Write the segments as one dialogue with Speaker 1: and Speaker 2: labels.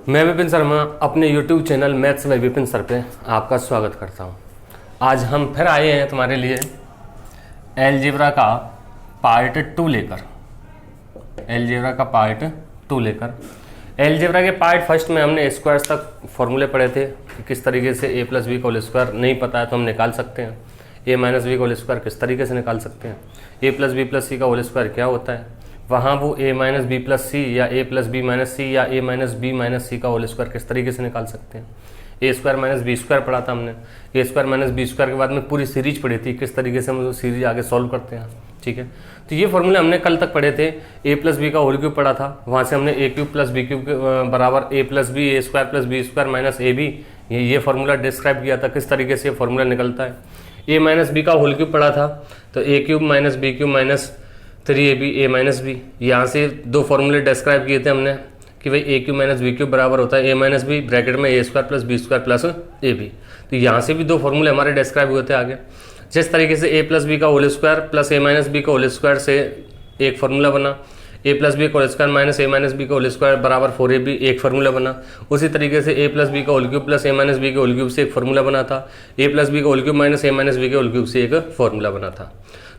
Speaker 1: मैं विपिन शर्मा अपने YouTube channel maths by Vipin sir पे आपका स्वागत करता हूँ। आज हम फिर आए हैं तुम्हारे लिए अलजेब्रा का पार्ट 2 लेकर। अलजेब्रा के पार्ट फर्स्ट में हमने स्क्वायर्स तक फॉर्मूले पढ़े थे कि किस तरीके से a प्लस बी का होल स्क्वायर नहीं पता है तो हम निकाल सकते हैं, a माइनस बी का होल स्क्वायर किस तरीके से निकाल सकते हैं, a प्लस बी प्लस सी का होल स्क्वायर क्या होता है, वहाँ वो a माइनस बी प्लस सी या a प्लस बी माइनस सी या a minus B minus c का होल स्क्वायर किस तरीके से निकाल सकते हैं। ए स्क्वायर माइनस बी स्क्वायर पढ़ा था हमने, ए स्क्वायर माइनस बी स्क्वायर के बाद में पूरी सीरीज पढ़ी थी किस तरीके से हम सीरीज आगे सॉल्व करते हैं। ठीक है, तो ये फॉर्मूले हमने कल तक पढ़े थे। ए प्लस बी का होल क्यूब पढ़ा था, वहाँ से हमने a cube plus b cube बराबर a plus b a square plus B square minus a b ये फार्मूला डिस्क्राइब किया था किस तरीके से ये फार्मूला निकलता है। ए माइनस बी का होल क्यूब पढ़ा था तो a cube minus b cube minus 3ab a minus b, यहाँ से दो फार्मूले डिस्क्राइब किए थे हमने कि भाई a cube minus b cube बराबर होता है ए माइनस बी ब्रैकेट में a square plus B square plus a b. तो यहाँ से भी दो फार्मूले हमारे डिस्क्राइब हुए थे आगे। जिस तरीके से ए प्लस बी का होल स्क्वायर प्लस ए माइनस बी का होल स्क्वायर से एक फार्मूला बना, ए प्लस बी का होल स्क्वायर माइनस ए माइनस बी का होल स्क्वायर बराबर 4ab एक फार्मूला बना। उसी तरीके से ए प्लस बी का होल क्यूब प्लस ए माइनस बी के होल क्यूब से एक फार्मूला बना था, ए प्लस बी का होल क्यूब माइनस ए माइनस बी के होल क्यूब से एक फार्मूला बना था।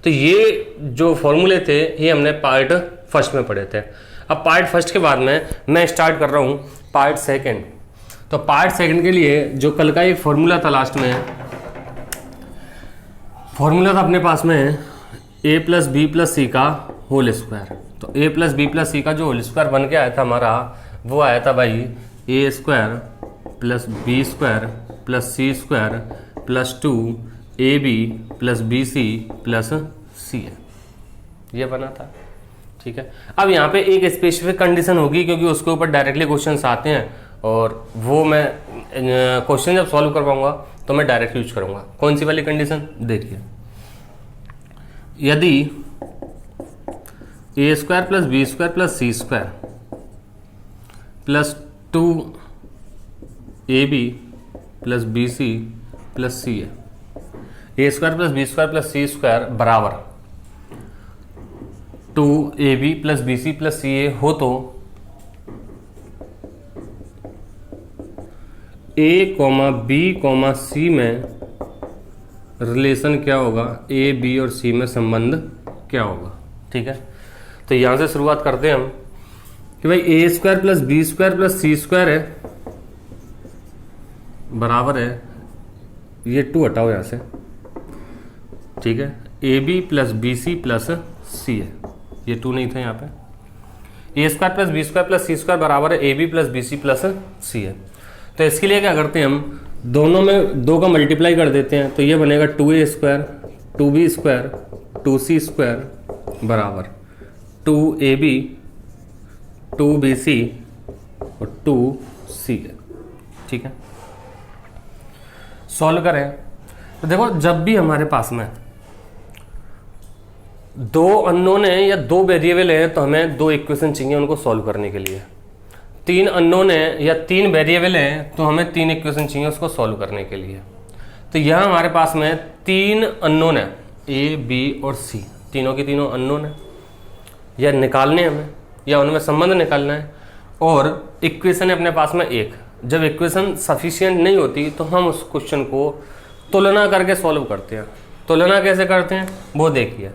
Speaker 1: तो ये जो फॉर्मूले थे ये हमने पार्ट फर्स्ट में पढ़े थे। अब पार्ट फर्स्ट के बाद में मैं स्टार्ट कर रहा हूँ पार्ट सेकंड। तो पार्ट सेकंड के लिए जो कल का एक फॉर्मूला था, लास्ट में फॉर्मूला था अपने पास में ए प्लस बी प्लस सी का होल स्क्वायर। तो ए प्लस बी प्लस सी का जो होल स्क्वायर बन के आया था हमारा, वो आया था भाई a square plus B square plus C square plus 2ab plus B C plus सी है, ये बना था। ठीक है, अब यहाँ पे एक स्पेसिफिक कंडीशन होगी क्योंकि उसके ऊपर डायरेक्टली क्वेश्चंस आते हैं और वो मैं क्वेश्चन जब सॉल्व कर पाऊंगा तो मैं डायरेक्ट यूज करूंगा। कौन सी वाली कंडीशन देखिए, यदि A square plus B square plus C square plus 2ab plus B C plus सी है, A square plus B square plus C square बराबर 2ab plus B C plus C A हो तो a b c में relation क्या होगा, a b और c में संबंध क्या होगा। ठीक है, तो यहां से शुरुआत करते हैं हम कि भाई a square plus B square plus C square है बराबर है, ये 2 हटाओ यहां से। ठीक है, A B plus B C plus सी है, ये 2 नहीं था यहाँ पे। A square plus B square plus C square बराबर है A B plus B C plus सी है। तो इसके लिए क्या करते हैं, हम दोनों में 2 का मल्टीप्लाई कर देते हैं तो ये बनेगा 2a square 2b square 2c square बराबर 2ab 2bc और 2c है। ठीक है, सॉल्व करें तो देखो, जब भी हमारे पास में 2 अननोन है या 2 वेरिएबल है तो हमें 2 इक्वेशन चाहिए उनको सॉल्व करने के लिए। 3 अननोन है या 3 वेरिएबल है तो हमें 3 इक्वेशन चाहिए उसको सॉल्व करने के लिए। तो यहाँ हमारे पास में 3 अननोन है ए बी और सी, तीनों की तीनों अननोन है, या निकालने हमें या उनमें संबंध निकालना है। और इक्वेशन है अपने पास में एक। जब इक्वेशन सफिशिएंट नहीं होती तो हम उस क्वेश्चन को तुलना करके सॉल्व करते हैं। तुलना कैसे करते हैं वो देखिए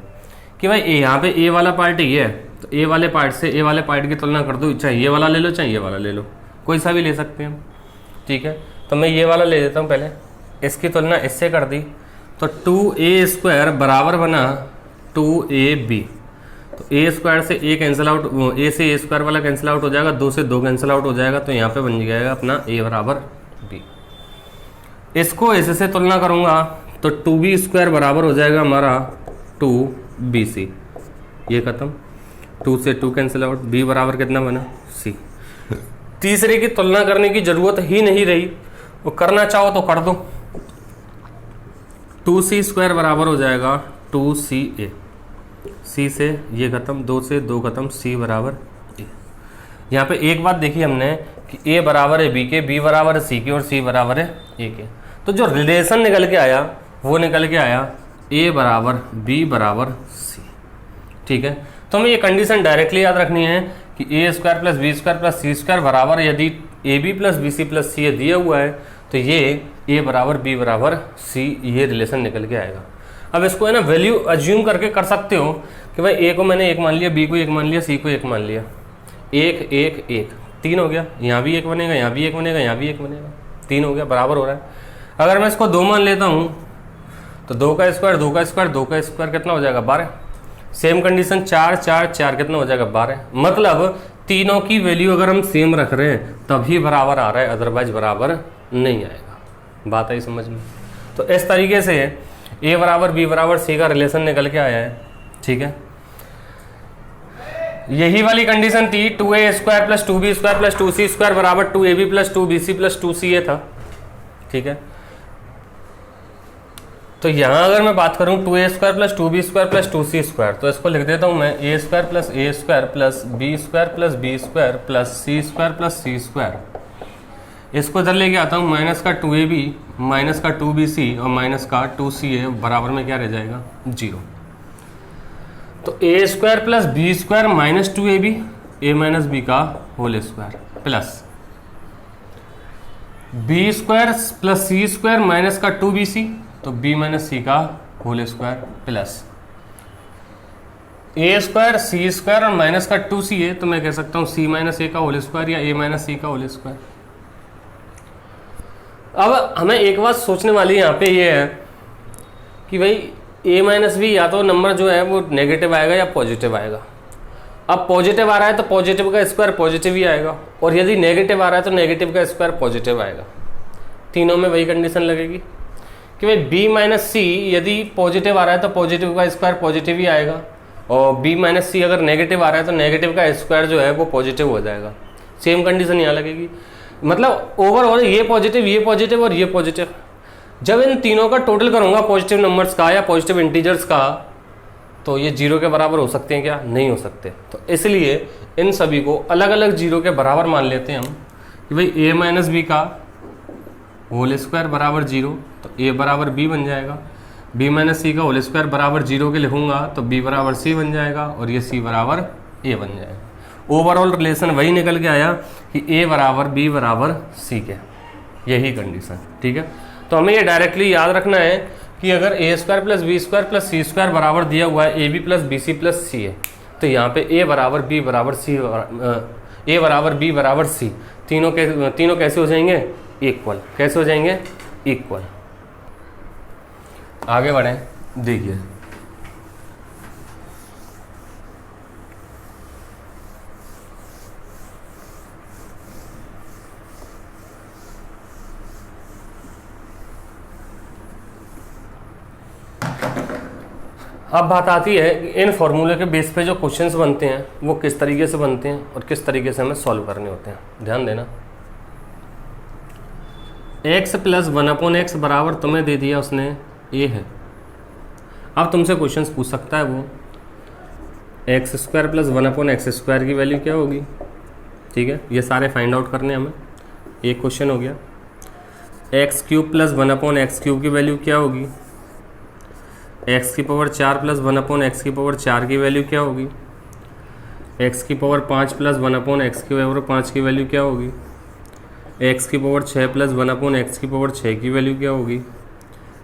Speaker 1: कि भाई यहाँ पे ए वाला पार्ट ये है तो ए वाले पार्ट से ए वाले पार्ट की तुलना कर दो, चाहे ये वाला ले लो चाहे ये वाला ले लो, कोई सा भी ले सकते हैं हम। ठीक है, तो मैं ये वाला ले लेता हूँ पहले, इसकी तुलना इससे कर दी तो 2a स्क्वायर बराबर बना 2ab। तो ए स्क्वायर से ए कैंसिल आउट, ए से ए स्क्वायर वाला कैंसिल आउट हो जाएगा, 2 से 2 कैंसिल आउट हो जाएगा, तो यहाँ पे बन जाएगा अपना a बराबर b। इसको ऐसे से तुलना करूँगा तो 2b स्क्वायर बराबर हो जाएगा हमारा 2bc, ये खत्म, 2 से 2 कैंसिल आउट, b बराबर कितना बना c। तीसरे की तुलना करने की जरूरत ही नहीं रही, वो करना चाहो तो कर दो। 2c स्क्वायर बराबर हो जाएगा 2ca, c से ये खत्म, 2 से 2 खत्म, c बराबर a। यहाँ पे एक बात देखी हमने कि a बराबर है b के, b बराबर है c के और c बराबर है a के। तो जो रिलेशन निकल के आया वो निकल के आया a बराबर b बराबर c। ठीक है, तो हमें ये कंडीशन डायरेक्टली याद रखनी है कि A square plus B square plus C square बराबर यदि A B plus B C plus C ये दिया हुआ है, तो ये ए बराबर बी बराबर सी ये रिलेशन निकल के आएगा। अब इसको है ना वैल्यू अज्यूम करके कर सकते हो कि भाई ए को मैंने 1 मान लिया, बी को 1 मान लिया, सी को 1 मान लिया, 1 1 1 3 हो गया, यहाँ भी 1 बनेगा, यहाँ भी 1 बनेगा, यहाँ भी 1 बनेगा, 3 हो गया, बराबर हो रहा है। अगर मैं इसको 2 मान लेता हूँ तो 2 का स्क्वायर 2 का स्क्वायर 2 का स्क्वायर कितना हो जाएगा 12। सेम कंडीशन 4 4 4 कितना हो जाएगा 12। मतलब तीनों की वैल्यू अगर हम सेम रख रहे हैं तभी बराबर आ रहा है, अदरवाइज बराबर नहीं आएगा। बात आई समझ में? तो इस तरीके से ए बराबर बी बराबर सी का रिलेशन निकल के आया है। ठीक है, यही वाली कंडीशन थी 2a square plus 2b square plus 2c square बराबर 2ab plus 2bc plus 2ca था। ठीक है, तो यहां अगर मैं बात करूं 2a square plus 2b square plus 2c square, तो इसको लिख देता हूं मैं a square plus a square plus b square plus b square plus c square plus c square. इसको इधर लेके आता हूं, माइनस का 2ab माइनस का 2bc और माइनस का 2ca बराबर में क्या रह जाएगा 0। तो a square plus b square minus 2ab a minus b का whole square plus b square plus c square minus का 2bc तो b माइनस सी का whole square plus a square c square और माइनस का 2ca, तो मैं कह सकता हूं c माइनस ए का होल स्क्वायर या a माइनस सी का होल स्क्वायर। अब हमें एक बात सोचने वाली यहाँ पे ये है कि भाई a माइनस बी या तो नंबर जो है वो नेगेटिव आएगा या पॉजिटिव आएगा। अब पॉजिटिव आ रहा है तो पॉजिटिव का स्क्वायर पॉजिटिव ही आएगा, और यदि नेगेटिव आ रहा है तो नेगेटिव का स्क्वायर पॉजिटिव आएगा। तीनों में वही कंडीशन लगेगी कि भाई b माइनस सी यदि पॉजिटिव आ रहा है तो पॉजिटिव का स्क्वायर पॉजिटिव ही आएगा, और b माइनस सी अगर नेगेटिव आ रहा है तो नेगेटिव का स्क्वायर जो है वो पॉजिटिव हो जाएगा। सेम कंडीशन यहाँ लगेगी, मतलब ओवरऑल ये पॉजिटिव और ये पॉजिटिव। जब इन तीनों का टोटल करूंगा पॉजिटिव नंबर्स का या पॉजिटिव इंटीजर्स का, तो ये 0 के बराबर हो सकते हैं क्या? नहीं हो सकते। तो इसलिए इन सभी को अलग अलग 0 के बराबर मान लेते हैं हम कि भाई a माइनस बी का होल स्क्वायर बराबर 0, तो a बराबर b बन जाएगा। b माइनस सी का होल स्क्वायर बराबर 0 के लिखूंगा तो b बराबर c बन जाएगा, और ये c बराबर a बन जाएगा। ओवरऑल रिलेशन वही निकल के आया कि a बराबर b बराबर c के, यही कंडीशन। ठीक है, तो हमें ये डायरेक्टली याद रखना है कि अगर a square plus B square plus C square बराबर दिया हुआ है ab plus B C plus सी है, तो यहाँ पे a बराबर b बराबर c a बराबर b बराबर c तीनों कैसे हो जाएंगे? इक्वल। कैसे हो जाएंगे? इक्वल। आगे बढ़ें, देखिए अब बात आती है कि इन फॉर्मूले के बेस पे जो क्वेश्चंस बनते हैं वो किस तरीके से बनते हैं और किस तरीके से हमें सॉल्व करने होते हैं। ध्यान देना, x प्लस 1/x बराबर तुम्हें दे दिया उसने a है। अब तुमसे क्वेश्चंस पूछ सकता है वो x square plus 1/x square की वैल्यू क्या होगी। ठीक है, ये सारे फाइंड आउट करने हमें। एक क्वेश्चन हो गया x cube plus 1/x cube की वैल्यू क्या होगी। एक्स की पावर 4 प्लस 1/x की पावर 4 की वैल्यू क्या होगी। एक्स की पावर 5 प्लस 1/x की पावर 5 की वैल्यू क्या होगी। एक्स की पावर 6 प्लस 1/x की पावर 6 की वैल्यू क्या होगी।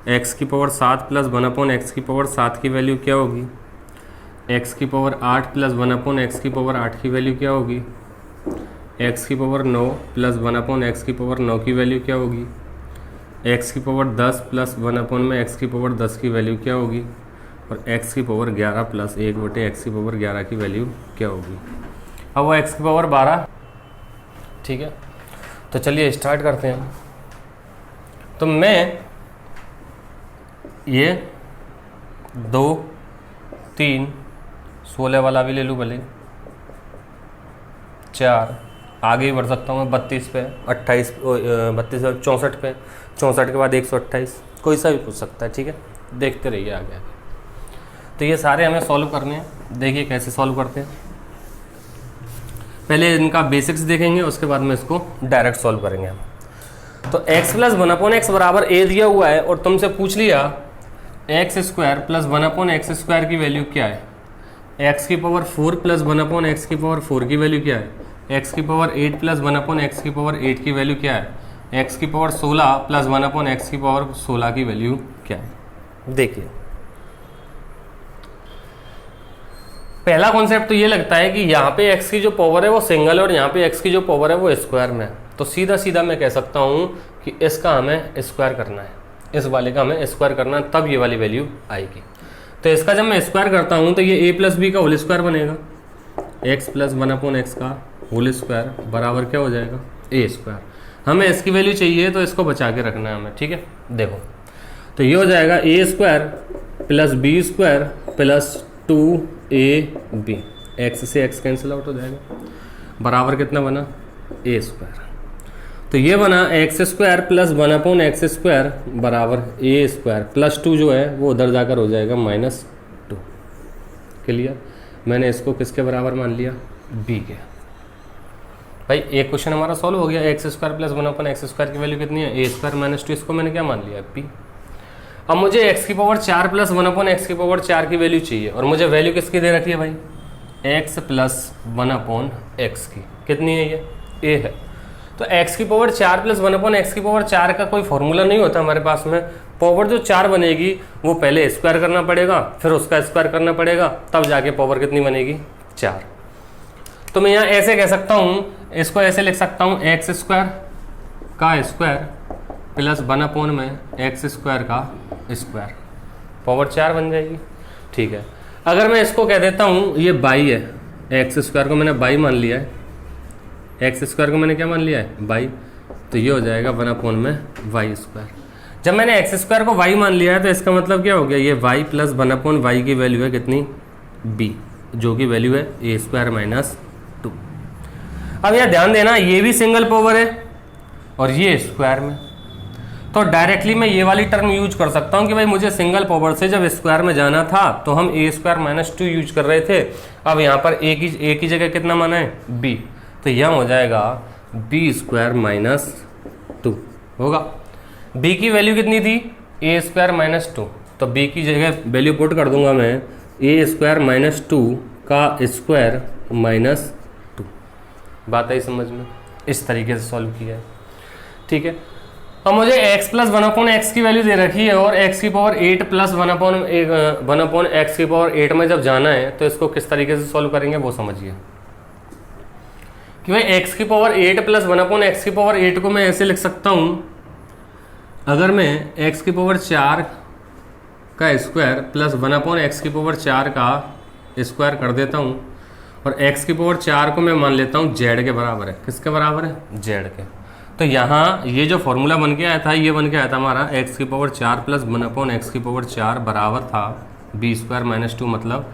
Speaker 1: एक्स की पावर 7 प्लस 1/x की पावर 7 की वैल्यू क्या होगी। एक्स की पावर 8 प्लस 1/x की पावर 8 की वैल्यू क्या होगी। एक्स की पावर 9 प्लस 1/x की पावर 9 की वैल्यू क्या होगी। एक्स की पावर 10 प्लस 1/x की पावर 10 की वैल्यू क्या होगी। और एक्स की पावर 11 प्लस 1/x की पावर 11 की वैल्यू क्या होगी। अब वो एक्स की पावर 12। ठीक है, तो चलिए स्टार्ट करते हैं। तो मैं ये 2 3 16 वाला भी ले लूँ, भले 4 आगे ही बढ़ सकता हूँ मैं 32 पे 28 32 64 पे 64 के बाद 128, कोई सा भी पूछ सकता है। ठीक है, देखते रहिए आगे आगे। तो ये सारे हमें सॉल्व करने हैं। देखिए कैसे सॉल्व करते हैं। पहले इनका बेसिक्स देखेंगे, उसके बाद में इसको डायरेक्ट सॉल्व करेंगे हम। तो x प्लस 1/x बराबर a दिया हुआ है और तुमसे पूछ लिया x square plus 1/x square की वैल्यू क्या है। x की पावर 4 प्लस 1/x की पावर 4 की वैल्यू क्या है। एक्स की पावर 8 प्लस 1 अपॉन एक्स की पावर 8 की वैल्यू क्या है, एक्स की पावर 16 प्लस 1 अपॉन एक्स की पावर 16 की वैल्यू क्या है। देखिए पहला कॉन्सेप्ट तो ये लगता है कि यहाँ पे x की जो पावर है वो सिंगल है और यहाँ पे x की जो पावर है वो स्क्वायर में है, तो सीधा सीधा मैं कह सकता हूँ कि इसका हमें स्क्वायर करना है, इस वाले का हमें स्क्वायर करना है, तब ये वाली वैल्यू आएगी। तो इसका जब मैं स्क्वायर करता हूँ तो ये a प्लस बी का होल स्क्वायर बनेगा, x प्लस 1 अपॉन एक्स का होल स्क्वायर बराबर क्या हो जाएगा, a स्क्वायर। हमें इसकी वैल्यू चाहिए तो इसको बचा के रखना है हमें, ठीक है। देखो तो ये हो जाएगा a square plus B square plus 2ab, x से x कैंसिल आउट हो जाएगा, बराबर कितना बना a स्क्वायर। तो ये बना x square plus 1 upon x square बराबर a स्क्वायर प्लस 2 जो है वो उधर जाकर हो जाएगा -2। क्लियर, मैंने इसको किसके बराबर मान लिया, b के। भाई एक क्वेश्चन हमारा सॉल्व हो गया, x square plus 1 upon x square की वैल्यू कितनी है, a स्क्वायर -2, इसको मैंने क्या मान लिया p। अब मुझे x की पावर 4 प्लस 1 अपॉन एक्स की पावर 4 की वैल्यू चाहिए, और मुझे वैल्यू किसकी दे रखी है भाई, x प्लस 1 अपॉन एक्स की, कितनी है ये, a है। तो x की पावर 4 प्लस 1 अपॉन एक्स की पावर 4 का कोई फॉर्मूला नहीं होता हमारे पास में। पावर जो 4 बनेगी वो पहले स्क्वायर करना पड़ेगा, फिर उसका स्क्वायर करना पड़ेगा, तब जाके पावर कितनी बनेगी, 4। तो मैं यहाँ ऐसे कह सकता हूँ, इसको ऐसे लिख सकता हूँ, एक्स स्क्वायर का स्क्वायर प्लस 1 अपॉन में एक्स स्क्वायर का स्क्वायर, पावर 4 बन जाएगी, ठीक है। अगर मैं इसको कह देता हूँ ये बाई है, एक्स स्क्वायर को मैंने बाई मान लिया है, एक्स स्क्वायर को मैंने क्या मान लिया है, बाई, तो ये हो जाएगा 1 अपॉन में वाई स्क्वायर। जब मैंने एक्स स्क्वायर को वाई मान लिया है तो इसका मतलब क्या हो गया, ये वाई प्लस 1 अपॉन वाई की वैल्यू है कितनी, बी, जो कि वैल्यू है a स्क्वायर माइनस 2। अब यहाँ ध्यान देना, ये भी सिंगल पावर है और ये स्क्वायर में, तो डायरेक्टली मैं ये वाली टर्म यूज कर सकता हूँ कि भाई मुझे सिंगल पावर से जब स्क्वायर में जाना था तो हम a स्क्वायर माइनस 2 यूज कर रहे थे। अब यहाँ पर a की जगह कितना माना है, b, तो यहाँ हो जाएगा b स्क्वायर माइनस 2 होगा। b की वैल्यू कितनी थी, a स्क्वायर माइनस 2, तो b की जगह वैल्यू पुट कर दूंगा मैं, a स्क्वायर माइनस 2 का स्क्वायर माइनस 2। बात आई समझ में, इस तरीके से सॉल्व किया है, ठीक है। अब मुझे x प्लस 1 अपॉन एक्स की वैल्यू दे रखी है और x की पावर 8 प्लस 1 अपॉन एक्स की पावर 8 में जब जाना है तो इसको किस तरीके से सॉल्व करेंगे वो समझिए कि भाई x की पावर 8 प्लस 1 अपॉन एक्स की पावर 8 को मैं ऐसे लिख सकता हूं, अगर मैं x की पावर 4 का स्क्वायर प्लस 1 अपॉन एक्स की पावर 4 का स्क्वायर कर देता हूं और x की पावर 4 को मैं मान लेता हूं z के बराबर है, किसके बराबर है, z के। तो यहाँ ये जो फॉर्मूला बन के आया था, ये बन के आया था हमारा x की पावर 4 प्लस 1 अपॉन एक्स की पावर 4 बराबर था b स्क्वायर माइनस 2, मतलब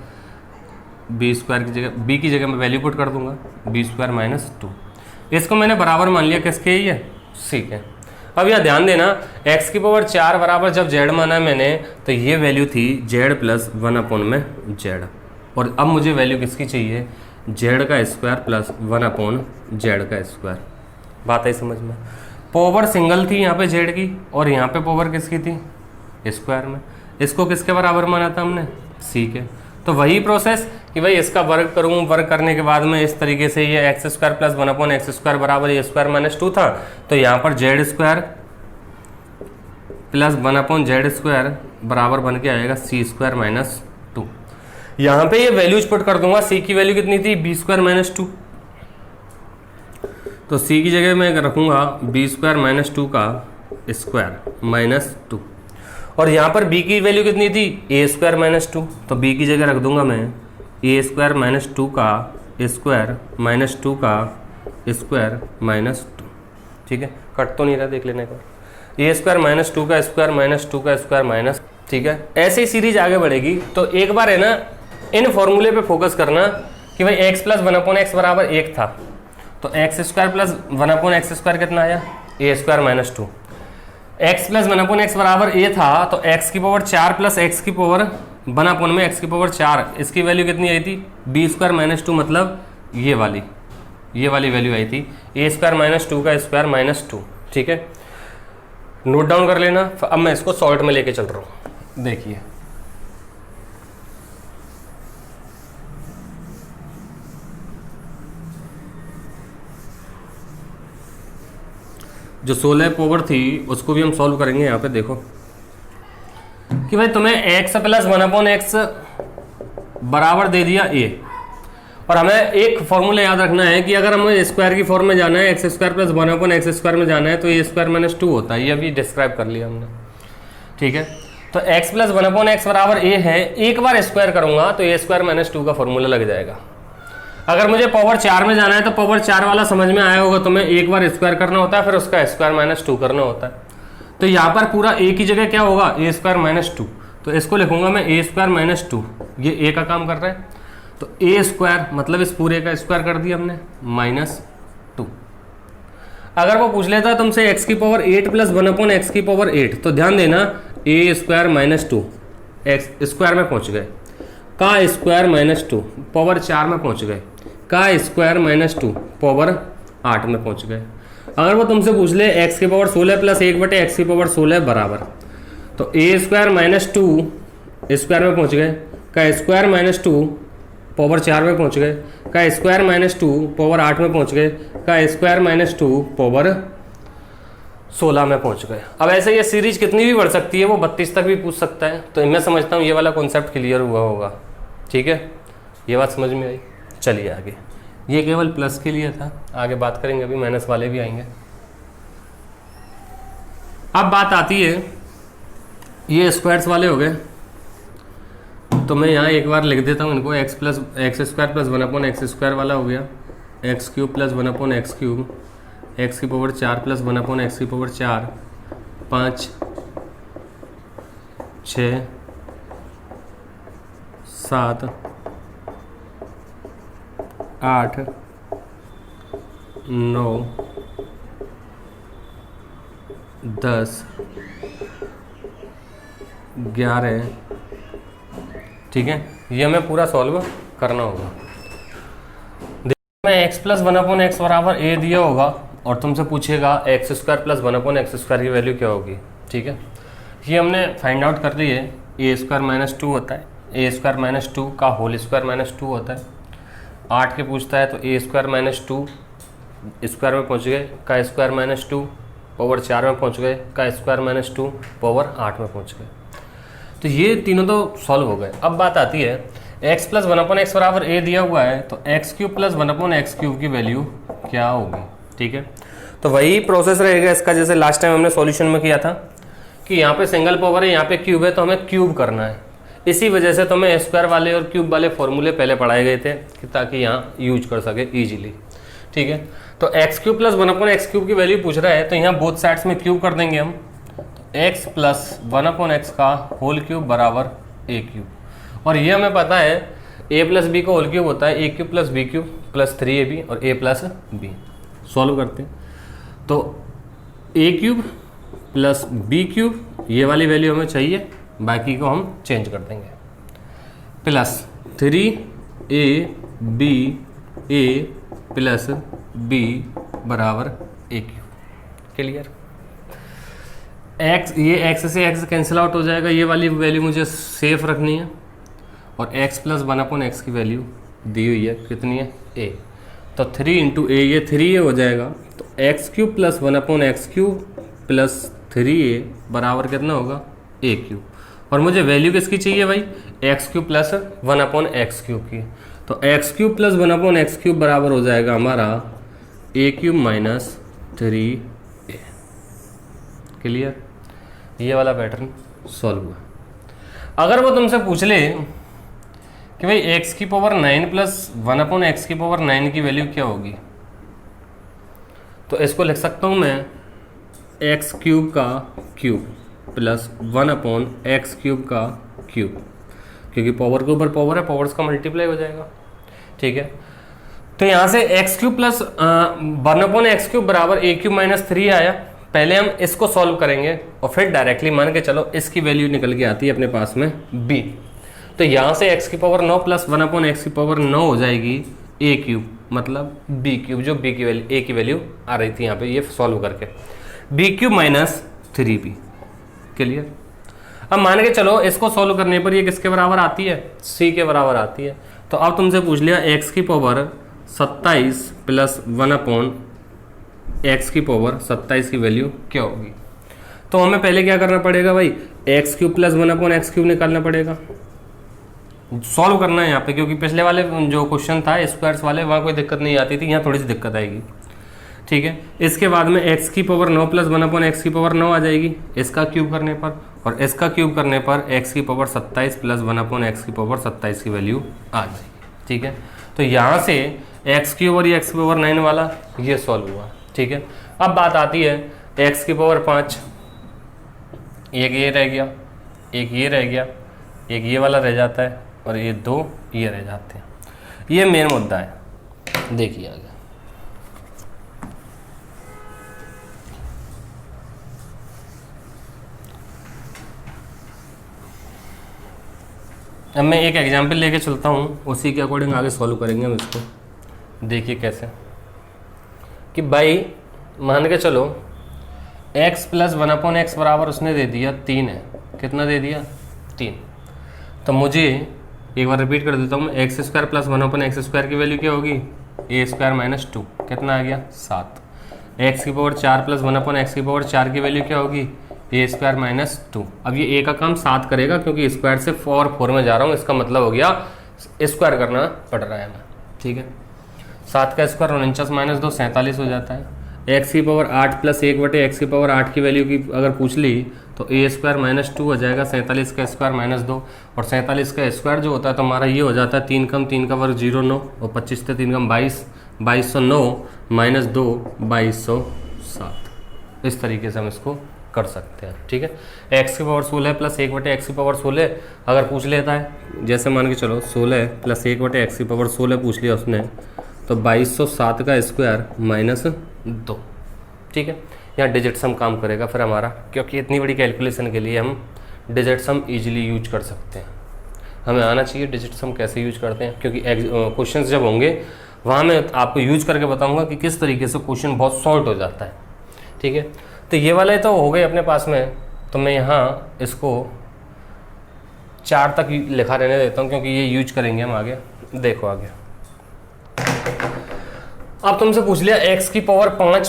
Speaker 1: b स्क्वायर की जगह b की जगह मैं वैल्यू पुट कर दूंगा b स्क्वायर माइनस 2। इसको मैंने बराबर मान लिया किसके, ये c के। अब यहाँ ध्यान देना, x की पावर 4 बराबर जब z माना मैंने तो ये वैल्यू थी z प्लस 1 अपॉन में z, और अब मुझे वैल्यू किसकी चाहिए, z का स्क्वायर प्लस 1 अपॉन z का स्क्वायर। बात आई समझ में, पावर सिंगल थी यहाँ पे z की और यहाँ पे पावर किसकी थी, स्क्वायर में। इसको किसके बराबर माना था हमने, c के। तो वही प्रोसेस कि भाई इसका वर्क करूँ, वर्क करने के बाद में इस तरीके से ये x square plus 1 upon x square बराबर ए स्क्वायर माइनस 2 था, तो यहाँ पर z square plus 1 upon z square बराबर बन के आएगा c स्क्वायर माइनस 2। यहाँ पे ये वैल्यूज पुट कर दूंगा, c की वैल्यू कितनी थी, b स्क्वायर माइनस 2, तो c की जगह मैं रखूंगा b स्क्वायर माइनस 2 का स्क्वायर माइनस 2, और यहाँ पर b की वैल्यू कितनी थी, a स्क्वायर माइनस 2, तो b की जगह रख दूंगा मैं a स्क्वायर माइनस 2 का स्क्वायर माइनस 2 का स्क्वायर माइनस 2, ठीक है। कट तो नहीं रहा, देख लेने का, a स्क्वायर माइनस 2 का स्क्वायर माइनस 2 का स्क्वायर माइनस, ठीक है। ऐसे ही सीरीज आगे बढ़ेगी। तो एक बार है ना इन फॉर्मूले पे फोकस करना कि भाई x प्लस 1 अपॉन एक्स बराबर 1 था, तो x square plus 1 upon x square कितना आया, a square minus 2। X plus 1 upon x बराबर a था, तो x की पावर 4 प्लस एक्स की पावर 1 अपॉन में x की पावर 4, इसकी वैल्यू कितनी आई थी, b स्क्वायर माइनस 2, मतलब ये वाली वैल्यू आई थी a स्क्वायर माइनस 2 का स्क्वायर माइनस 2, ठीक है। नोट डाउन कर लेना। अब मैं इसको सॉल्ट में लेके चल रहा हूँ, देखिए जो 16 पावर थी उसको भी हम सॉल्व करेंगे। यहाँ पे देखो कि भाई तुम्हें x प्लस 1/x बराबर दे दिया a, और हमें एक फॉर्मूला याद रखना है कि अगर हमें स्क्वायर की फॉर्म में जाना है, एक्स स्क्वायर प्लस 1/x² में जाना है, तो a स्क्वायर माइनस 2 होता है। ये अभी डिस्क्राइब कर लिया हमने, ठीक है। तो x प्लस 1/x बराबर a है, एक बार स्क्वायर करूंगा तो a स्क्वायर माइनस 2 का फॉर्मूला लग जाएगा। अगर मुझे पावर 4 में जाना है तो पावर 4 वाला समझ में आया होगा, तुम्हें एक बार स्क्वायर करना होता है, फिर उसका स्क्वायर माइनस 2 करना होता है। तो यहाँ पर पूरा a की जगह क्या होगा, a स्क्वायर माइनस 2, तो इसको लिखूंगा मैं a स्क्वायर माइनस 2, ये a का काम कर रहा है। तो a स्क्वायर मतलब इस पूरे का स्क्वायर कर दिया हमने, माइनस 2। अगर वो पूछ लेता तुमसे x की पावर 8 प्लस 1/x की पावर 8, तो ध्यान देना a square minus 2 x square में पहुंच गए, का स्क्वायर माइनस 2 पावर 4 में पहुंच गए, का स्क्वायर माइनस 2 पावर 8 में पहुंच गए। अगर वो तुमसे पूछ ले x की पावर 16 प्लस 1/x की पावर 16 बराबर, तो a स्क्वायर माइनस 2 स्क्वायर में पहुंच गए, का स्क्वायर माइनस 2 पावर 4 में पहुंच गए, का स्क्वायर माइनस 2 पावर 8 में पहुंच गए, का स्क्वायर माइनस 2 पावर 16 में पहुंच गए। अब ऐसे ये सीरीज कितनी भी बढ़ सकती है, वो 32 तक भी पूछ सकता है। तो मैं समझता हूँ ये वाला कॉन्सेप्ट क्लियर हुआ होगा, ठीक है, ये बात समझ में आई। चलिए आगे, ये केवल प्लस के लिए था, आगे बात करेंगे, अभी माइनस वाले भी आएंगे। अब बात आती है, ये स्क्वायर्स वाले हो गए, तो मैं यहाँ एक बार लिख देता हूँ इनको, x स्क्वायर प्लस 1/x² वाला हो गया, x³ प्लस 1/x³, x की पावर 4 प्लस 1/x की पावर 4, 5 6 7 8 9 10 11, ठीक है। ये हमें पूरा सॉल्व करना होगा। मैं x प्लस 1/x बराबर a दिया होगा और तुमसे पूछेगा x स्क्वायर प्लस 1/x² की वैल्यू क्या होगी, ठीक है। ये हमने फाइंड आउट कर ली है, a स्क्वायर माइनस 2 होता है, a स्क्वायर माइनस 2 का होल स्क्वायर माइनस 2 होता है। 8 के पूछता है तो a स्क्वायर माइनस 2 स्क्वायर में पहुँच गए, का स्क्वायर माइनस 2 पावर 4 में पहुँच गए, का स्क्वायर माइनस 2 पावर 8 में पहुँच गए। तो ये तीनों तो सॉल्व हो गए। अब बात आती है x प्लस 1/x बराबर a दिया हुआ है, तो x³ प्लस 1/x³ की वैल्यू क्या होगी, ठीक है। तो वही प्रोसेस रहेगा इसका जैसे लास्ट टाइम हमने सॉल्यूशन में किया था कि यहाँ पे सिंगल पावर है, यहाँ पे क्यूब है, तो हमें क्यूब करना है। इसी वजह से तो हमें स्क्वायर वाले और क्यूब वाले फॉर्मूले पहले पढ़ाए गए थे कि ताकि यहाँ यूज कर सके ईजिली, ठीक है। तो x³ प्लस 1/x³ की वैल्यू पूछ रहा है, तो यहाँ बोथ साइड्स में क्यूब कर देंगे हम। x प्लस 1/x का होल क्यूब बराबर a³, और ये हमें पता है a प्लस बी का होल क्यूब होता है a³ plus b³ plus 3ab और a प्लस b। सॉल्व करते हैं, तो a³ प्लस b³ ये वाली वैल्यू हमें चाहिए, बाकी को हम चेंज कर देंगे, plus 3ab a plus b बराबर a³। क्लियर। x, ये x से x कैंसिल आउट हो जाएगा, ये वाली वैल्यू मुझे सेफ रखनी है, और x प्लस 1/x की वैल्यू दी हुई है, कितनी है a, तो 3 × a, ये 3a हो जाएगा, तो x³ plus 1/x³ plus 3a बराबर कितना होगा a³। और मुझे वैल्यू किसकी चाहिए भाई, x³ प्लस 1/x³ की, तो x³ प्लस 1/x³ बराबर हो जाएगा हमारा a³ माइनस 3a। क्लियर। ये वाला पैटर्न सॉल्व हुआ। अगर वो तुमसे पूछ ले कि भाई x की पावर 9 प्लस 1/x की पावर 9 की वैल्यू क्या होगी, तो इसको लिख सकता हूँ मैं x³ का क्यूब प्लस 1/x³ का क्यूब, क्योंकि पावर के ऊपर पावर है, पावर्स का मल्टीप्लाई हो जाएगा, ठीक है। तो यहाँ से x³ प्लस 1/x³ बराबर a³ माइनस 3 आया। पहले हम इसको सॉल्व करेंगे और फिर डायरेक्टली मान के चलो इसकी वैल्यू निकल के आती है अपने पास में b। तो यहाँ से x की पावर 9 प्लस 1/x की पावर 9 हो जाएगी a³, मतलब b³ जो b की वैल्यू a की वैल्यू आ रही थी यहाँ पे, ये सॉल्व करके b³ माइनस 3b। क्लियर। अब मान के चलो इसको सॉल्व करने पर ये किसके बराबर आती है, c के बराबर आती है। तो अब तुमसे पूछ लिया x की पावर 27 प्लस एक्स की पावर 27 की वैल्यू क्या होगी। तो हमें पहले क्या करना पड़ेगा भाई, एक्स क्यूब प्लस 1/x³ निकालना पड़ेगा, सॉल्व करना है यहाँ पे, क्योंकि पिछले वाले जो क्वेश्चन था स्क्वायर्स वाले वहाँ कोई दिक्कत नहीं आती थी, यहाँ थोड़ी सी दिक्कत आएगी। ठीक है, इसके बाद में x की पावर 9 प्लस 1/x की पावर 9 आ जाएगी इसका क्यूब करने पर, और इसका क्यूब करने पर x की पावर 27 प्लस 1/x की पावर 27 की वैल्यू आ जाएगी। ठीक है, तो यहाँ से x क्यूब और ये x की पावर 9 वाला ये सॉल्व हुआ। ठीक है, अब बात आती है x की पावर 5, एक ये रह गया, एक ये रह गया, एक ये वाला रह जाता है, और ये 2 ये रह जाते हैं। ये मेन मुद्दा है, देखिए आगे। अब मैं एक एग्जाम्पल लेके चलता हूँ, उसी के अकॉर्डिंग आगे सॉल्व करेंगे हम इसको। देखिए कैसे कि भाई मान के चलो x प्लस 1/x बराबर उसने दे दिया 3 है, कितना दे दिया 3। तो मुझे एक बार रिपीट कर देता हूँ, एक्स स्क्वायर प्लस 1/x² की वैल्यू क्या होगी, a² - 2, कितना आ गया 7। x की पावर 4 प्लस 1/x की पावर 4 की वैल्यू क्या होगी, a² - 2। अब ये a का काम 7 करेगा, क्योंकि स्क्वायर से 4 में जा रहा हूँ, इसका मतलब हो गया स्क्वायर करना पड़ रहा है हमें। ठीक है, 7 का स्क्वायर 49 - 2 47 हो जाता है। x की पावर 8 प्लस 1/x की पावर 8 की वैल्यू की अगर पूछ ली तो a² - 2 हो जाएगा, 47 का स्क्वायर -2, और 47 का स्क्वायर जो होता है तो हमारा ये हो जाता है 3 कम 3 का वर्ग 0 9, और 25 से 3 कम 22, 2209 - 2 2207। इस तरीके से हम इसको कर सकते हैं। ठीक है, x की पावर 16 प्लस 1/x की पावर 16 अगर पूछ लेता है, जैसे मान के चलो 16 प्लस 1/x की पावर 16 पूछ लिया उसने, तो 2207 का स्क्वायर -2। ठीक है, यहाँ डिजिट सम काम करेगा फिर हमारा, क्योंकि इतनी बड़ी कैलकुलेशन के लिए हम डिजिट सम इजीली यूज कर सकते हैं। हमें आना चाहिए डिजिट सम कैसे यूज करते हैं, क्योंकि क्वेश्चंस जब होंगे वहाँ मैं आपको यूज करके बताऊंगा कि किस तरीके से क्वेश्चन बहुत सॉल्व हो जाता है। ठीक है, तो ये वाले तो हो गए अपने पास में, तो मैं यहाँ इसको 4 तक लिखा रहने देता हूँ, क्योंकि ये यूज करेंगे हम आगे। देखो आगे, अब तुमसे पूछ लिया x की पावर 5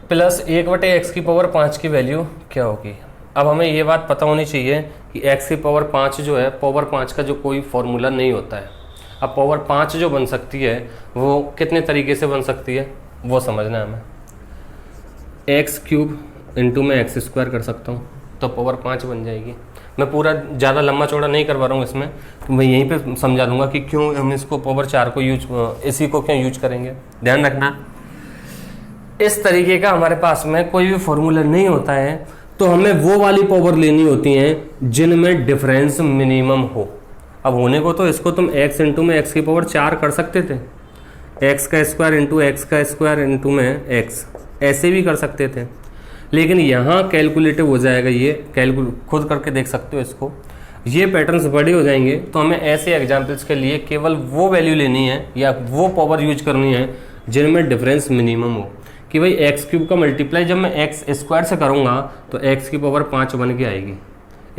Speaker 1: प्लस 1/x की पावर 5 की वैल्यू क्या होगी। अब हमें ये बात पता होनी चाहिए कि x की पावर 5 जो है, पावर 5 का जो कोई फॉर्मूला नहीं होता है। अब पावर 5 जो बन सकती है वो कितने तरीके से बन सकती है वो समझना है हमें। x³ इंटू में x² कर सकता हूँ तो पावर 5 बन जाएगी। मैं पूरा ज़्यादा लंबा चौड़ा नहीं करवा रहा हूँ इसमें, तो मैं यहीं पे समझा दूंगा कि क्यों हम इसको पावर 4 को इसी को क्यों यूज करेंगे। ध्यान रखना, इस तरीके का हमारे पास में कोई भी फॉर्मूला नहीं होता है, तो हमें वो वाली पावर लेनी होती हैं जिनमें डिफरेंस मिनिमम हो। अब होने को तो इसको तुम x इंटू में x की पावर 4 कर सकते थे, x का स्क्वायर इंटू x का स्क्वायर इंटू में x, ऐसे भी कर सकते थे, लेकिन यहाँ कैलकुलेटिव हो जाएगा। ये खुद करके देख सकते हो इसको, ये पैटर्न्स बड़े हो जाएंगे। तो हमें ऐसे एग्जाम्पल्स के लिए केवल वो वैल्यू लेनी है या वो पावर यूज करनी है जिनमें डिफरेंस मिनिमम हो, कि भाई x³ का मल्टीप्लाई जब मैं x² से करूँगा तो x की पावर 5 बन के आएगी।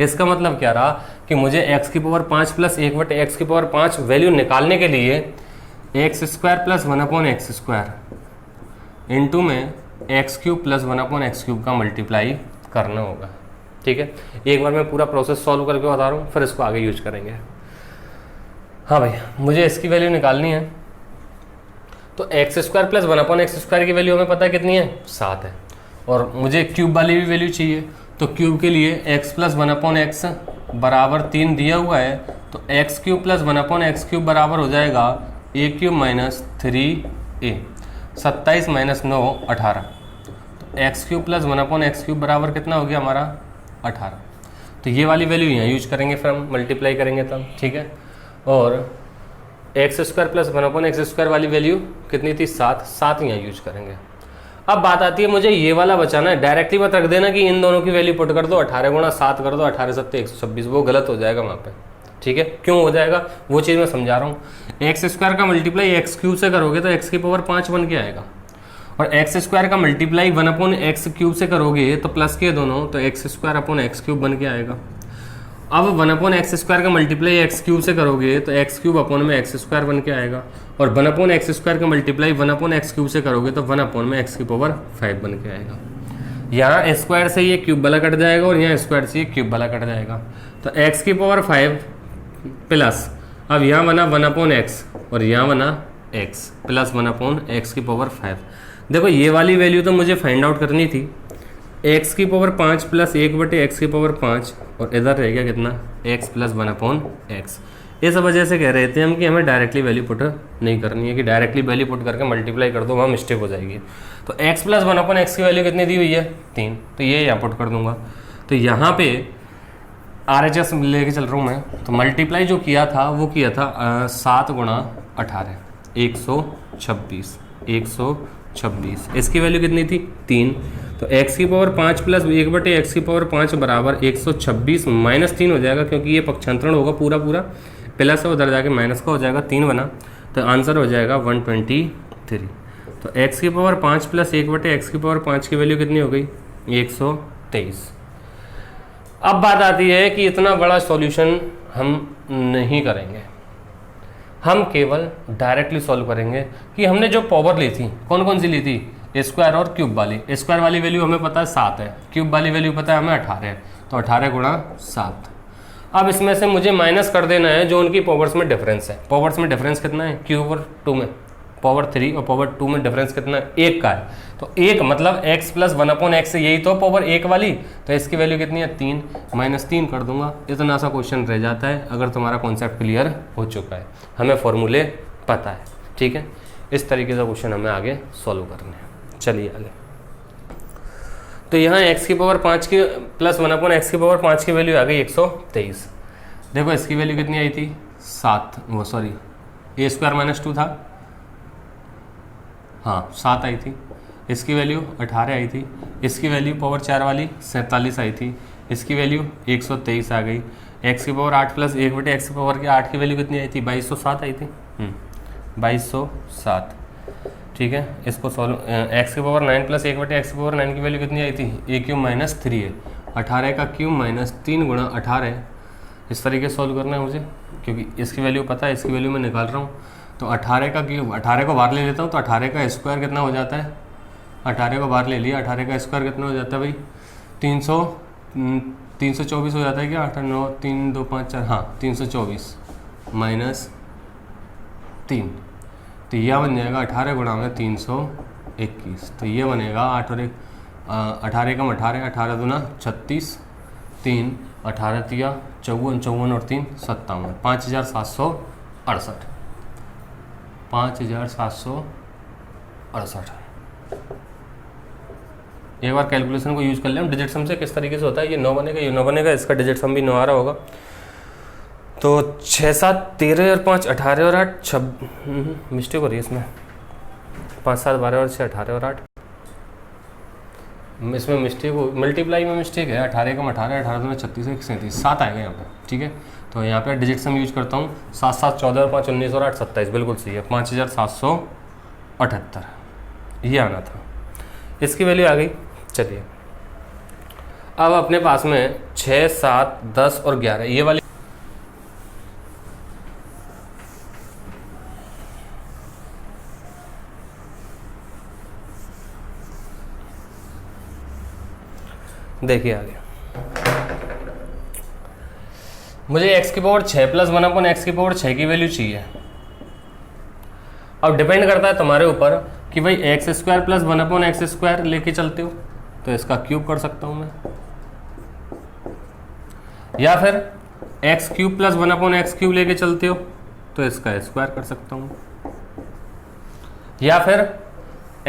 Speaker 1: इसका मतलब क्या रहा कि मुझे x की पावर 5 प्लस 1/x की पावर 5 वैल्यू निकालने के लिए x² प्लस 1/x² इंटू में x³ प्लस 1/x³ का मल्टीप्लाई करना होगा। ठीक है, एक बार मैं पूरा प्रोसेस सॉल्व करके बता रहा हूँ, फिर इसको आगे यूज करेंगे। हाँ भाई, मुझे इसकी वैल्यू निकालनी है, तो x² प्लस 1/x² की वैल्यू हमें पता है कितनी है, 7 है, और मुझे क्यूब वाली भी वैल्यू चाहिए। तो क्यूब के लिए x प्लस 1/x बराबर 3 दिया हुआ है, तो x³ प्लस 1/x³ बराबर हो जाएगा a³ माइनस 3a, 27 माइनस 9 18। तो x³ प्लस 1/x³ बराबर कितना हो गया हमारा 18। तो ये वाली वैल्यू यहाँ यूज करेंगे, फिर हम मल्टीप्लाई करेंगे तब। ठीक है, और x² प्लस 1/x² वाली वैल्यू कितनी थी, 7 यहाँ यूज करेंगे। अब बात आती है मुझे ये वाला बचाना है, डायरेक्टली मत रख देना कि इन दोनों की वैल्यू पुट कर दो, 18 गुणा 7 कर दो, 18 7 126, वो गलत हो जाएगा वहाँ पे। ठीक है, क्यों हो जाएगा वो चीज़ मैं समझा रहा हूँ। x² का मल्टीप्लाई x³ से करोगे तो x की पावर 5 बन के आएगा, और x² का मल्टीप्लाई 1/x³ से करोगे तो प्लस के दोनों, तो x² अपॉन x³ बन के आएगा। अब 1/x² का मल्टीप्लाई एक्स क्यूब से करोगे तो एक्स क्यूब अपॉन में एक्स स्क्वायर बन के आएगा, और 1/x² का मल्टीप्लाई 1/x³ से करोगे तो 1/x⁵ बन के आएगा। यहाँ स्क्वायर से ये क्यूब वाला कट जाएगा और यहाँ स्क्वायर से ये क्यूब वाला कट जाएगा, तो x⁵ प्लस, अब यहाँ बना 1/x और यहाँ बना x प्लस 1/x⁵। देखो ये वाली वैल्यू तो मुझे फाइंड आउट करनी थी, x⁵ प्लस 1/x⁵, और इधर रह गया कितना x प्लस 1/x। इस वजह से कह रहे थे हम कि हमें डायरेक्टली वैल्यू पुट नहीं करनी है, कि डायरेक्टली वैल्यू पुट करके मल्टीप्लाई कर दो, वहाँ मिस्टेक हो जाएगी। तो x प्लस 1/x की वैल्यू कितनी दी हुई है 3, तो ये यहाँ पुट कर दूंगा। तो यहाँ पे RHS लेके चल रहा हूँ मैं, तो मल्टीप्लाई जो किया था वो किया था 7 × 18 126। इसकी वैल्यू कितनी थी 3, तो x⁵ प्लस 1/x⁵ बराबर 126 माइनस 3 हो जाएगा, क्योंकि ये पक्षांतरण होगा पूरा पूरा, प्लस है उधर जाके माइनस का हो जाएगा, 3 बना, तो आंसर हो जाएगा 123। तो x⁵ प्लस 1/x⁵ की वैल्यू कितनी हो गई 123। अब बात आती है कि इतना बड़ा सॉल्यूशन हम नहीं करेंगे, हम केवल डायरेक्टली सॉल्व करेंगे कि हमने जो पावर ली थी कौन कौन सी ली थी, स्क्वायर और क्यूब वाली। स्क्वायर वाली वैल्यू हमें पता है 7 है, क्यूब वाली वैल्यू पता है हमें 18 है, तो 18 × 7। अब इसमें से मुझे माइनस कर देना है जो उनकी पावर्स में डिफरेंस है। पावर्स में डिफरेंस कितना है, क्यूब और 2 में पावर 3 और पावर 2 में डिफरेंस कितना है 1 का है, तो 1 मतलब x प्लस 1/x, यही तो पावर 1 वाली, तो इसकी वैल्यू कितनी है 3, -3 कर दूंगा। इतना सा क्वेश्चन रह जाता है अगर तुम्हारा कॉन्सेप्ट क्लियर हो चुका है, हमें फॉर्मूले पता है, ठीक है। इस तरीके से क्वेश्चन हमें आगे सॉल्व करने हैं। चलिए आगे, तो यहाँ x⁵ की प्लस 1/x⁵ की वैल्यू आ गई 123। देखो इसकी वैल्यू कितनी आई थी 7, वो सॉरी a² - 2 था, हाँ 7 आई थी। इसकी वैल्यू 18 आई थी, इसकी वैल्यू पावर 4 वाली 47 आई थी, इसकी वैल्यू 123 आ गई। x⁵ प्लस 1/x⁵ की वैल्यू कितनी आई थी 2207 आई थी, 2207, ठीक है। इसको सॉल्व, x⁵ प्लस 1/x⁵ की वैल्यू कितनी आई थी a³ - 3 है, 18 का क्यूब माइनस 3 × 18, इस तरीके से सॉल्व करना है मुझे, क्योंकि इसकी वैल्यू पता है, इसकी वैल्यू मैं निकाल रहा हूँ। तो 18 का क्यूब, 18 को बाहर ले लेता हूँ, तो 18 का स्क्वायर कितना हो जाता है, 18 को बाहर ले लिया, 18 का स्क्वायर कितना हो जाता है भाई 324 हो जाता है क्या, 8 9 3 2 5 4, हाँ 324 माइनस 3, तो यह बन जाएगा 18 × 321, तो ये बनेगा 8 और 1 18 कम 18, 18 दूना 36, 3 18 तिया 54, 54 और 3 57, 5768, 5768। एक बार कैलकुलेशन को यूज़ कर लें हम, डिजिट सम से किस तरीके से होता है, ये 9 बनेगा, ये 9 बनेगा, इसका डिजिट सम भी 9 आ रहा होगा। तो 6 7 13 और 5 18 और 8 मिस्टेक हो रही है इसमें, 5 7 12 और 6 18 और 8, इसमें मिस्टेक हो, मल्टीप्लाई में मिस्टेक है, 18 कम 18, 18 दूना 36 1 37, 7 आएगा यहाँ पे, ठीक है। तो यहाँ पे डिजिट सम यूज करता हूँ, 7 7 14 और 5 19 और 8 27, बिल्कुल सही है, 5778 ये आना था, इसकी वैल्यू आ गई। चलिए अब अपने पास में 6 7 10 और 11 ये वाली, देखिए आगे, मुझे x⁵ प्लस 1/x⁵ की वैल्यू चाहिए। अब डिपेंड करता है तुम्हारे ऊपर कि भाई x² प्लस 1/x² लेके चलते हो तो इसका क्यूब कर सकता हूं मैं, या फिर x³ प्लस 1/x³ लेके चलते हो तो इसका स्क्वायर कर सकता हूं, या फिर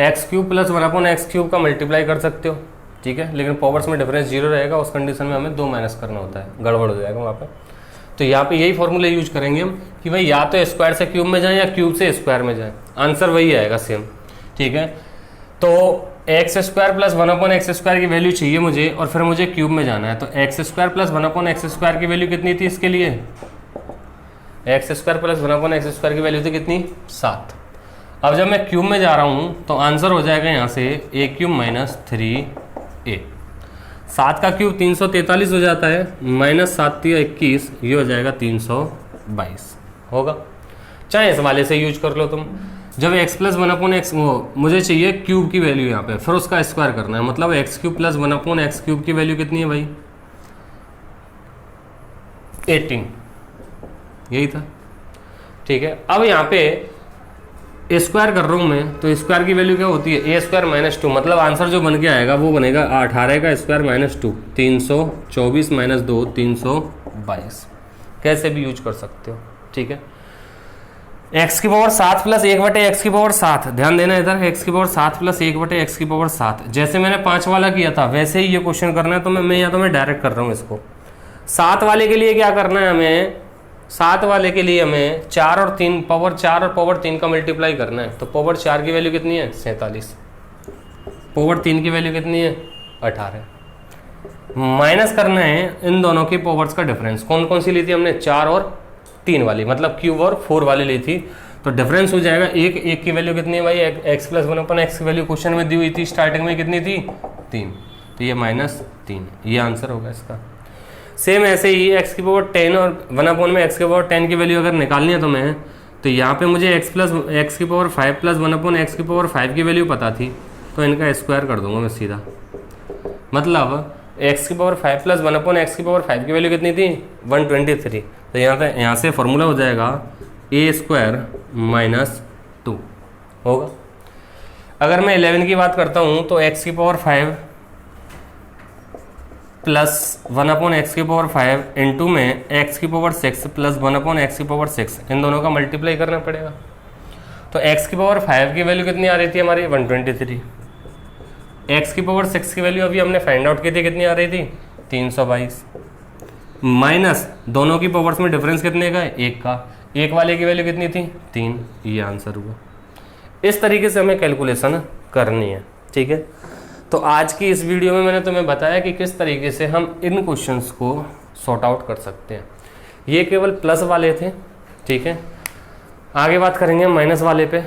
Speaker 1: x³ प्लस 1/x³ का मल्टीप्लाई कर सकते हो, ठीक है। लेकिन पावर्स में डिफरेंस 0 रहेगा, उस कंडीशन में हमें 2 माइनस करना होता है, गड़बड़ हो जाएगा वहाँ पे। तो यहाँ पे यही फॉर्मूला यूज करेंगे हम कि भाई या तो स्क्वायर से क्यूब में जाए या क्यूब से स्क्वायर में जाए, आंसर वही आएगा सेम, ठीक है। तो x² प्लस 1/x² की वैल्यू चाहिए मुझे, और फिर मुझे क्यूब में जाना है, तो x² प्लस 1/x² की वैल्यू कितनी थी इसके लिए, x² प्लस 1/x² की वैल्यू थी कितनी 7। अब जब मैं क्यूब में जा रहा हूँ तो आंसर हो जाएगा यहाँ से a³ - 3a। 7 का क्यूब 343 हो जाता है, माइनस 7 × 21, ये हो जाएगा 322 होगा। चाहे इस वाले से यूज कर लो तुम। जब x प्लस 1/x वो मुझे चाहिए क्यूब की वैल्यू यहाँ पे, फिर उसका स्क्वायर करना है, मतलब x³ प्लस 1/x³ की वैल्यू कितनी है भाई? 18, यही था। ठीक है, अब यहाँ पे स्क्वायर कर रहा हूँ मैं, तो स्क्वायर की वैल्यू क्या होती है? a² - 2, मतलब आंसर जो बन के आएगा वो बनेगा 18 का स्क्वायर - 2, 324 - 2, 322। कैसे भी यूज कर सकते हो। ठीक है, x⁻7 प्लस 1/x⁻7, ध्यान देना इधर, x⁻7 प्लस 1/x⁻7। जैसे मैंने 5 वाला किया था वैसे ही ये क्वेश्चन करना है, तो मैं डायरेक्ट कर रहा हूँ इसको। 7 वाले के लिए क्या करना है हमें? 7 वाले के लिए हमें 4 और 3 पावर 4 और पावर 3 का मल्टीप्लाई करना है। तो पावर 4 की वैल्यू कितनी है? 47। पावर 3 की वैल्यू कितनी है? 18। माइनस करना है इन दोनों की पावर्स का डिफरेंस। कौन कौन सी ली थी हमने? 4 और 3 वाली, मतलब क्यूब और 4 वाली ली थी। तो डिफरेंस हो जाएगा एक की वैल्यू कितनी है भाई? x प्लस 1/x की वैल्यू क्वेश्चन में दी हुई थी, स्टार्टिंग में कितनी थी? 3, तो ये -3, ये आंसर होगा इसका। सेम ऐसे ही x⁻10 और 1/में x⁻10 की वैल्यू अगर निकालनी है तुम्हें, तो यहाँ पे मुझे x plus x⁵ plus 1/x⁵ की वैल्यू पता थी, तो इनका स्क्वायर कर दूंगा मैं सीधा। मतलब x⁵ प्लस 1/x⁵ की वैल्यू कितनी थी? 123। तो यहाँ से फॉर्मूला हो जाएगा a² - 2 होगा। अगर मैं 11 की बात करता हूँ तो x⁵ प्लस 1/x⁵ इंटू में x�6 प्लस 1/x�6, इन दोनों का मल्टीप्लाई करना पड़ेगा। तो x⁵ की वैल्यू कितनी आ रही थी हमारी? 123। x�6 की वैल्यू अभी हमने फाइंड आउट की थी, कितनी आ रही थी? 322। माइनस दोनों की पावर्स में डिफरेंस कितने का है? 1 का। 1 वाले की वैल्यू कितनी थी? 3, ये आंसर हुआ। इस तरीके से हमें कैलकुलेशन करनी है। ठीक है, तो आज की इस वीडियो में मैंने तुम्हें बताया कि किस तरीके से हम इन क्वेश्चंस को सॉर्ट आउट कर सकते हैं। ये केवल प्लस वाले थे। ठीक है, आगे बात करेंगे माइनस वाले पे।